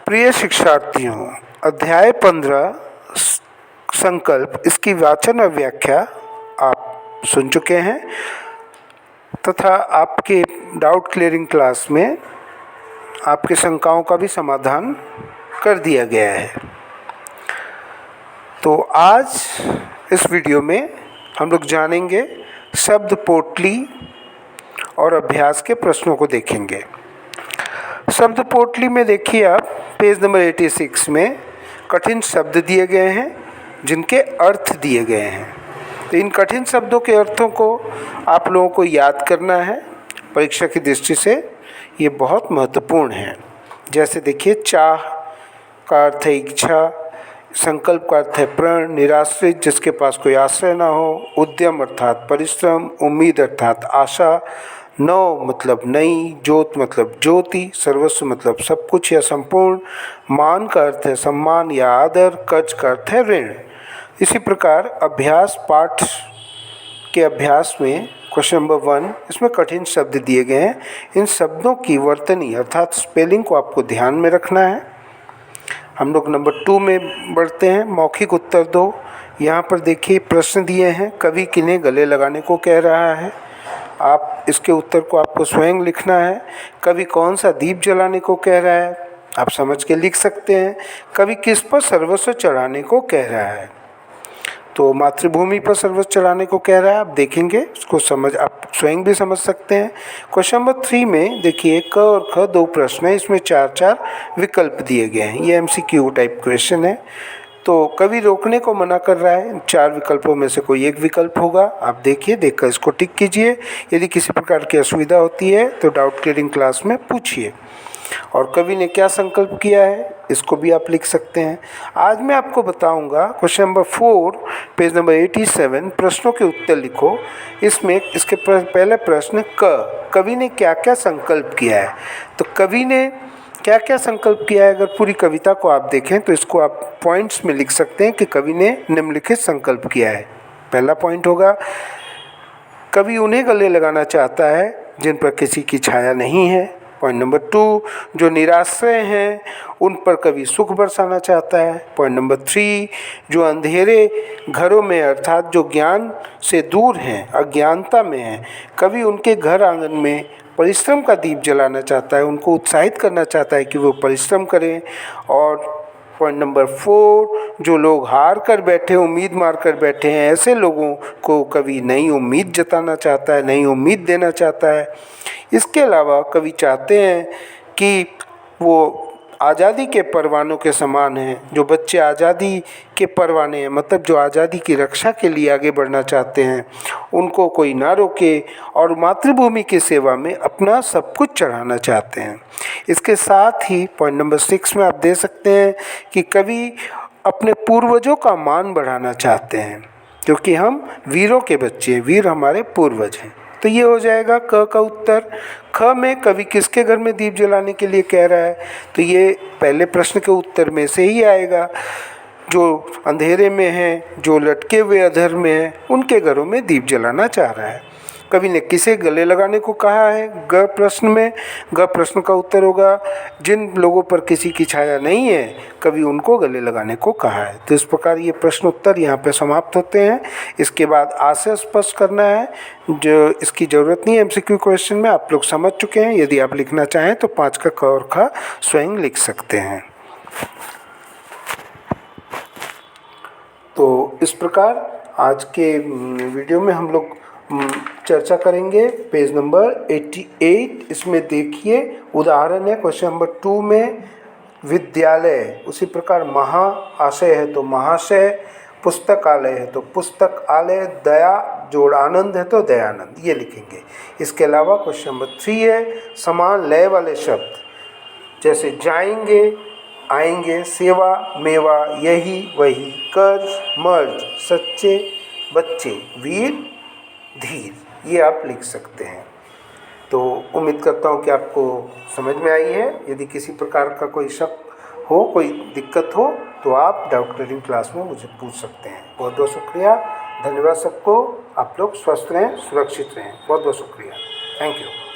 प्रिय शिक्षार्थियों, अध्याय 15 संकल्प, इसकी वाचन और व्याख्या आप सुन चुके हैं तथा आपके डाउट क्लियरिंग क्लास में आपके शंकाओं का भी समाधान कर दिया गया है। तो आज इस वीडियो में हम लोग जानेंगे शब्द पोटली और अभ्यास के प्रश्नों को देखेंगे। शब्द पोटली में देखिए आप पेज नंबर 86 में कठिन शब्द दिए गए हैं जिनके अर्थ दिए गए हैं। तो इन कठिन शब्दों के अर्थों को आप लोगों को याद करना है। परीक्षा की दृष्टि से ये बहुत महत्वपूर्ण है। जैसे देखिए, चाह का अर्थ है इच्छा, संकल्प का अर्थ है प्रण, निराश्रित जिसके पास कोई आश्रय ना हो, उद्यम अर्थात परिश्रम, उम्मीद अर्थात आशा, नव मतलब नई, ज्योत मतलब ज्योति, सर्वस्व मतलब सब कुछ या संपूर्ण, मान का अर्थ है सम्मान या आदर, कर्ज का अर्थ है ऋण। इसी प्रकार अभ्यास पाठ के अभ्यास में क्वेश्चन नंबर 1, इसमें कठिन शब्द दिए गए हैं। इन शब्दों की वर्तनी अर्थात स्पेलिंग को आपको ध्यान में रखना है। हम लोग नंबर 2 में बढ़ते हैं। मौखिक उत्तर दो। यहाँ पर देखिए प्रश्न दिए हैं, कवि किन्हें गले लगाने को कह रहा है। आप इसके उत्तर को आपको स्वयं लिखना है। कवि कौन सा दीप जलाने को कह रहा है, आप समझ के लिख सकते हैं। कवि किस पर सर्वस्व चढ़ाने को कह रहा है, तो मातृभूमि पर सर्वस्व चढ़ाने को कह रहा है। आप देखेंगे उसको समझ, आप स्वयं भी समझ सकते हैं। क्वेश्चन नंबर 3 में देखिए क और ख 2 प्रश्न है, इसमें 4 विकल्प दिए गए हैं। ये MCQ टाइप क्वेश्चन है। तो कवि रोकने को मना कर रहा है, 4 विकल्पों में से कोई एक विकल्प होगा। आप देखिए, देखकर इसको टिक कीजिए। यदि किसी प्रकार की असुविधा होती है तो डाउट क्लियरिंग क्लास में पूछिए। और कवि ने क्या संकल्प किया है, इसको भी आप लिख सकते हैं। आज मैं आपको बताऊंगा क्वेश्चन नंबर 4 पेज नंबर 87, प्रश्नों के उत्तर लिखो। इसमें इसके पहले प्रश्न कवि ने क्या क्या संकल्प किया है। तो कवि ने क्या क्या संकल्प किया है, अगर पूरी कविता को आप देखें तो इसको आप पॉइंट्स में लिख सकते हैं कि कवि ने निम्नलिखित संकल्प किया है। पहला पॉइंट होगा, कवि उन्हें गले लगाना चाहता है जिन पर किसी की छाया नहीं है। पॉइंट नंबर 2, जो निराश्रय हैं उन पर कवि सुख बरसाना चाहता है। पॉइंट नंबर 3, जो अंधेरे घरों में अर्थात जो ज्ञान से दूर हैं, अज्ञानता में हैं, कवि उनके घर आंगन में परिश्रम का दीप जलाना चाहता है, उनको उत्साहित करना चाहता है कि वो परिश्रम करें। और पॉइंट नंबर 4, जो लोग हार कर बैठे, उम्मीद मार कर बैठे हैं, ऐसे लोगों को कवि नई उम्मीद जताना चाहता है, नई उम्मीद देना चाहता है। इसके अलावा कवि चाहते हैं कि वो आज़ादी के परवानों के समान हैं। जो बच्चे आज़ादी के परवाने हैं, मतलब जो आज़ादी की रक्षा के लिए आगे बढ़ना चाहते हैं, उनको कोई ना रोके और मातृभूमि की सेवा में अपना सब कुछ चढ़ाना चाहते हैं। इसके साथ ही पॉइंट नंबर 6 में आप दे सकते हैं कि कवि अपने पूर्वजों का मान बढ़ाना चाहते हैं, क्योंकि हम वीरों के बच्चे हैं, वीर हमारे पूर्वज हैं। तो ये हो जाएगा क का उत्तर। ख में कवि किसके घर में दीप जलाने के लिए कह रहा है, तो ये पहले प्रश्न के उत्तर में से ही आएगा। जो अंधेरे में हैं, जो लटके हुए अधर में हैं, उनके घरों में दीप जलाना चाह रहा है। कवि ने किसे गले लगाने को कहा है, ग प्रश्न में। ग प्रश्न का उत्तर होगा, जिन लोगों पर किसी की छाया नहीं है, कवि उनको गले लगाने को कहा है। तो इस प्रकार ये प्रश्न उत्तर यहाँ पे समाप्त होते हैं। इसके बाद आशय स्पष्ट करना है, जो इसकी ज़रूरत नहीं है। MCQ क्वेश्चन में आप लोग समझ चुके हैं। यदि आप लिखना चाहें तो 5 का क और ख स्वयं लिख सकते हैं। तो इस प्रकार आज के वीडियो में हम लोग चर्चा करेंगे पेज नंबर 88। इसमें देखिए उदाहरण है क्वेश्चन नंबर 2 में विद्यालय, उसी प्रकार महा आशय है तो महाशय, पुस्तकालय है तो पुस्तकालय, दया जोड़ आनंद है तो दयानंद, ये लिखेंगे। इसके अलावा क्वेश्चन नंबर 3 है समान लय वाले शब्द, जैसे जाएंगे, आएंगे, सेवा, मेवा, यही, वही, कर्ज, मर्ज, सच्चे, बच्चे, वीर, धीर, ये आप लिख सकते हैं। तो उम्मीद करता हूँ कि आपको समझ में आई है। यदि किसी प्रकार का कोई शक हो, कोई दिक्कत हो, तो आप डाउट क्लियरिंग क्लास में मुझे पूछ सकते हैं। बहुत बहुत शुक्रिया, धन्यवाद सबको। आप लोग स्वस्थ रहें, सुरक्षित रहें। बहुत बहुत शुक्रिया, थैंक यू।